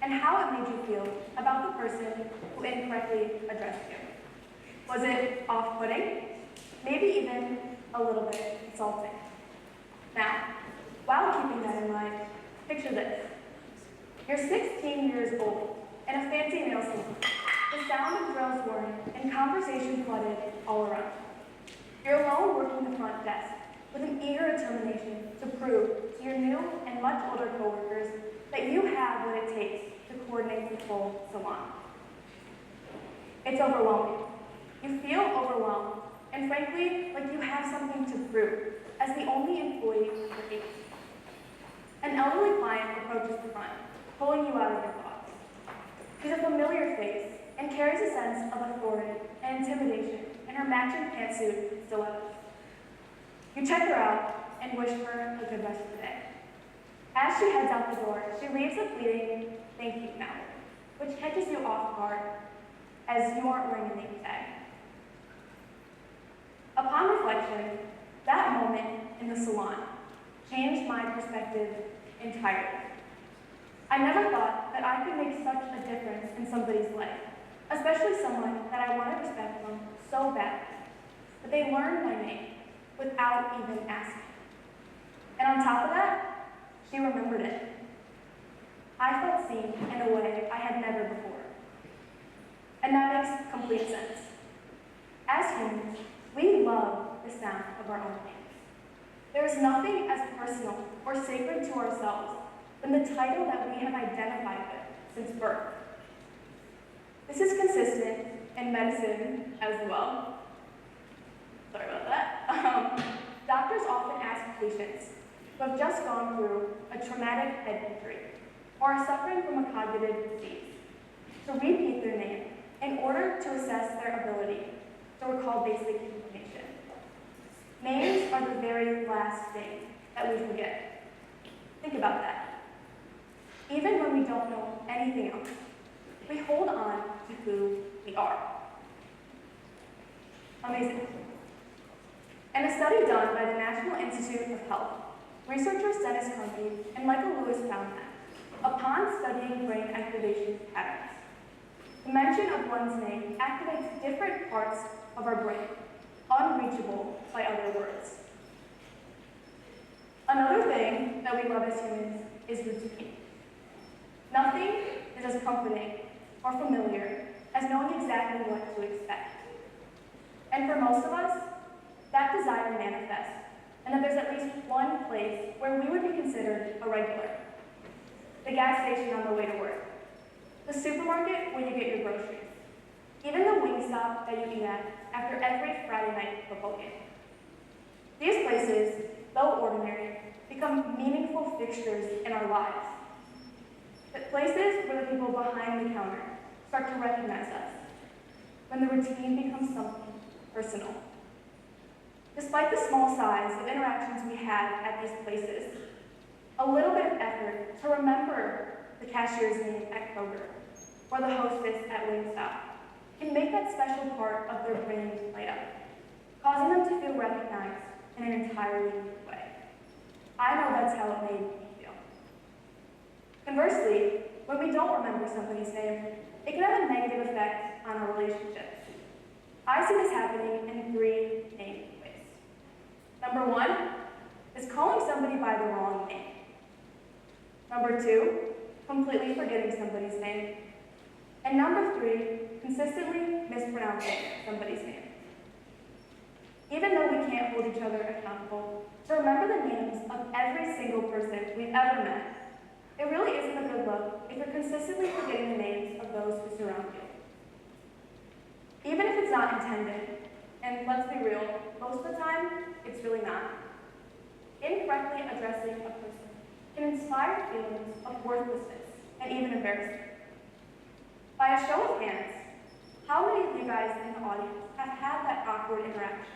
and how it made you feel about the person who incorrectly addressed you. Was it off-putting? Maybe even a little bit insulting. Now, while keeping that in mind, picture this. You're 16 years old in a fancy nail salon. The sound of drills whirring and conversation flooded all around. You're alone working the front desk with an eager determination to prove to your new and much older coworkers that you have what it takes to coordinate the full salon. It's overwhelming. You feel overwhelmed, and frankly, like you have something to prove as the only employee on the team. An elderly client approaches the front, pulling you out of your thoughts. She's a familiar face and carries a sense of authority and intimidation in her matching pantsuit and stilettos. You check her out and wish her a good rest of the day. As she heads out the door, she leaves a fleeting "thank you" Mallory, which catches you off guard as you aren't wearing a name tag. Upon reflection, that moment in the salon changed my perspective entirely. I never thought that I could make such a difference in somebody's life, especially someone that I want to respect from so bad, that they learned my name without even asking. And on top of that, she remembered it. I felt seen in a way I had never before. And that makes complete sense. As humans, we love the sound of our own names. There is nothing as personal or sacred to ourselves than the title that we have identified with since birth. This is consistent in medicine as well. Sorry about that. Doctors often ask patients who have just gone through a traumatic head injury or are suffering from a cognitive disease to repeat their name in order to assess their ability to recall basic information. Names are the very last thing that we forget. Think about that. Even when we don't know anything else, we hold on to who we are. Amazing. In a study done by the National Institute of Health, researchers Dennis Conte and Michael Lewis found that, upon studying brain activation patterns, the mention of one's name activates different parts of our brain, unreachable by other words. Another thing that we love as humans is routine. Nothing is as comforting or familiar as knowing exactly what to expect. And for most of us, that desire manifests, and that there's at least one place where we would be considered a regular. The gas station on the way to work, the supermarket where you get your groceries, even the Wingstop that you eat at after every Friday night football game. These places, though ordinary, become meaningful fixtures in our lives. But places where the people behind the counter start to recognize us, when the routine becomes something personal. Despite the small size of interactions we have at these places, a little bit of effort to remember the cashier's name at Kroger or the hostess at Wingstop can make that special part of their brand light up, causing them to feel recognized in an entirely new way. I know that's how it made me feel. Conversely, when we don't remember somebody's name, it can have a negative effect on our relationships. I see this happening in three main ways. Number one is calling somebody by the wrong name. Number two, completely forgetting somebody's name. And number three, consistently mispronouncing somebody's name. Even though we can't hold each other accountable to remember the names of every single person we've ever met, it really isn't a good look if you're consistently forgetting the names of those who surround you. Even if it's not intended, and let's be real, most of the time, it's really not. Incorrectly addressing a person can inspire feelings of worthlessness and even embarrassment. By a show of hands, how many of you guys in the audience have had that awkward interaction,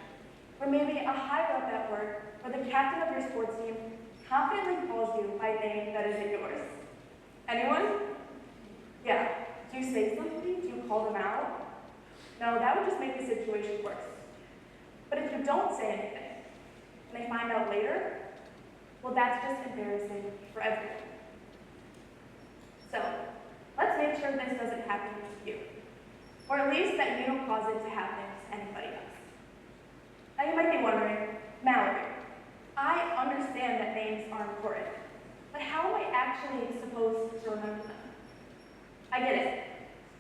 where maybe a higher up at work or the captain of your sports team confidently calls you by a name that isn't yours? Anyone? Yeah. Do you say something? Do you call them out? No, that would just make the situation worse. But if you don't say anything, and they find out later, well, that's just embarrassing for everyone. So, sure this doesn't happen to you, or at least that you don't cause it to happen to anybody else. Now you might be wondering, Mallory, I understand that names are important, but how am I actually supposed to remember them? I get it.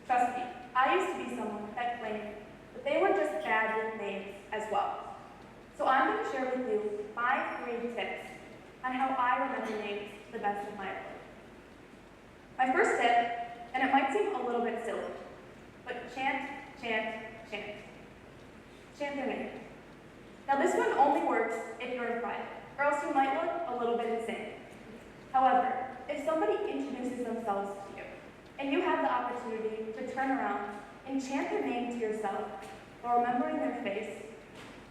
Trust me, I used to be someone that claimed that they were just bad with names as well. So I'm going to share with you my 3 tips on how I remember names to the best of my ability. My first tip, and it might seem a little bit silly, but chant, chant, chant. Chant their name. Now this one only works if you're in private, or else you might look a little bit insane. However, if somebody introduces themselves to you, and you have the opportunity to turn around and chant their name to yourself while remembering their face,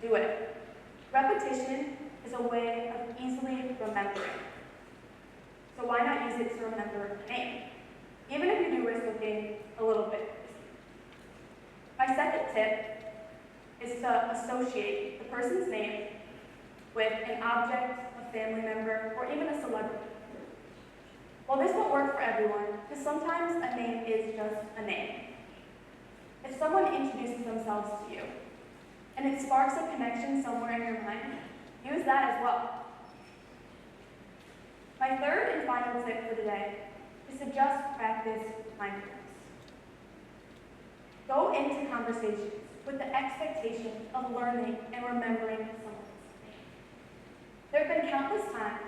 do it. Repetition is a way of easily remembering. So why not use it to remember a name, even if you do risk looking a little bit busy. My second tip is to associate the person's name with an object, a family member, or even a celebrity. While this won't work for everyone, because sometimes a name is just a name. If someone introduces themselves to you, and it sparks a connection somewhere in your mind, use that as well. My third and final tip for today is to just practice mindfulness. Go into conversations with the expectation of learning and remembering someone's name. There have been countless times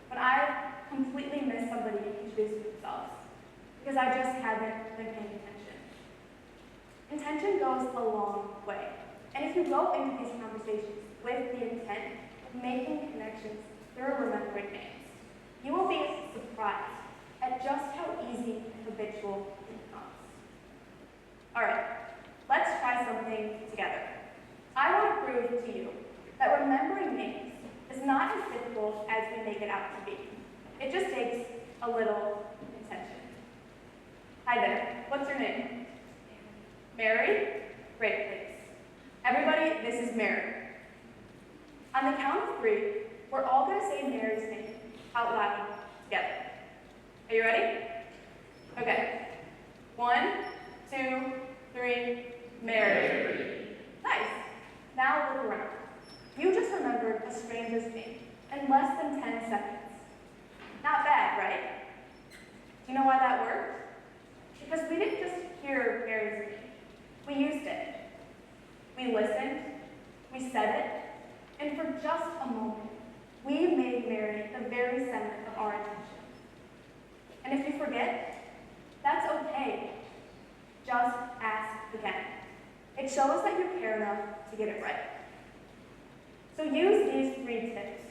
when I've completely missed somebody introducing themselves because I just haven't been paying attention. Intention goes a long way. And if you go into these conversations with the intent of making connections through remembering names, you will be surprised at just how easy and habitual it becomes. All right, let's try something together. I want to prove to you that remembering names is not as difficult as we make it out to be. It just takes a little intention. Hi there, what's your name? Mary? Great, thanks. Everybody, this is Mary. On the count of 3, we're all going to say Mary's name out loud together. Are you ready? Okay. 1, 2, 3, Mary. Nice. Now look around. You just remembered a stranger's name in less than 10 seconds. Not bad, right? Do you know why that worked? Because we didn't just hear Mary's name. We used it. We listened, we said it, and for just a moment, we made Mary the very center of our attention. And if you forget, that's okay. Just ask again. It shows that you care enough to get it right. So use these 3 tips: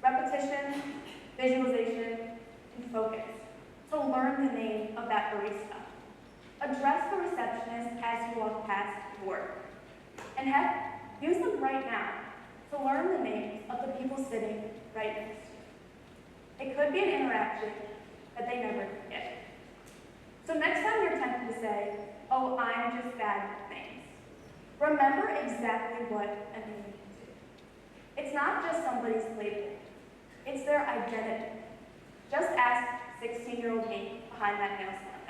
repetition, visualization, and focus to learn the name of that barista. Address the receptionist as you walk past your work. And use them right now to learn the names of the people sitting right next to you. It could be an interaction that they never forget. So next time you're tempted to say, oh, I'm just bad with names, remember exactly what a name means. It's not just somebody's label. It's their identity. Just ask 16-year-old me behind that nail salon.